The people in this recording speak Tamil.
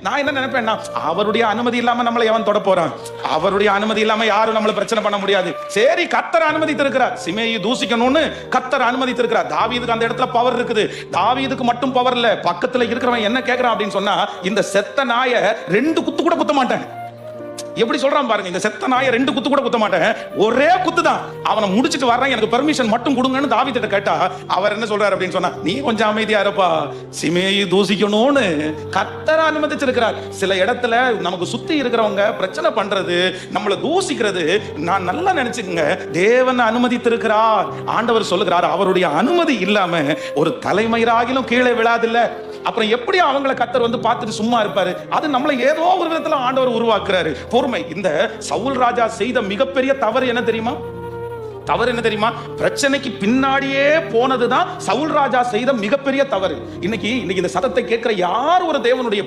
நான் என்ன நினைப்பேன்னா, அவருடைய அனுமதி இல்லாம நம்மளை எவன் தொட போறான்? அவருடைய அனுமதி இல்லாம யாரும் நம்மள பிரச்சனை பண்ண முடியாது. சரி, கர்த்தர் அனுமதித்திருக்கிறார். சிமேயை தூசிக்கணும்னு கர்த்தர் அனுமதித்திருக்கிறார். தாவீதுக்கு அந்த இடத்துல பவர் இருக்குது. தாவீதுக்கு மட்டும் பவர் இல்ல, பக்கத்துல இருக்கிறவன் என்ன கேட்கறான் அப்படின்னு சொன்னா, இந்த செத்த நாயை 2 குத்து கூட குத்த மாட்டேன். எப்படி சொல்றான் பாருங்க, இந்த செத்த நாயை 2 குத்து கூட குத்த மாட்டேன், ஒரே குத்து தான். அவனை முடிச்சிட்டு வர்றேன், எனக்கு பெர்மிஷன் மட்டும் கொடுங்கன்னு தாவீதுட்ட கேட்டா அவர் என்ன சொல்றாரு அப்படின்னு சொன்னா, நீ கொஞ்சம் அமைதியா இருப்பா, சிமேயை தூசிக்கணும்னு கர்த்தர் அனுமதிச்சிருக்கிறார். சில இடத்துல நமக்கு சுத்தி இருக்கிறவங்க பிரச்சனை பண்றது, நம்மளை தூசிக்கிறது, நான் நல்லா நினைச்சுக்கங்க, தேவன் அனுமதித்திருக்கிறார். ஆண்டவர் சொல்லுகிறார், அவருடைய அனுமதி இல்லாம ஒரு தலைமயிராகிலும் கீழே விழாதில்ல. அப்புறம் எப்படி அவங்களை கர்த்தர் வந்து பார்த்துட்டு சும்மா இருப்பாரு? அது நம்மளை ஏதோ ஒரு விதத்துல ஆண்டவர் உருவாக்குறாரு. பொறுமை. இந்த சவுல் ராஜா செய்த மிகப்பெரிய தவறு என்ன தெரியுமா? தவறு என்ன தெரியுமா? பிரச்சனைக்கு பின்னாடியே போனதுதான் சவுல் ராஜா செய்த மிகப்பெரிய தவறு. இன்னைக்கு இந்த சத்தத்தை கேட்கிற யார் ஒரு தேவனுடைய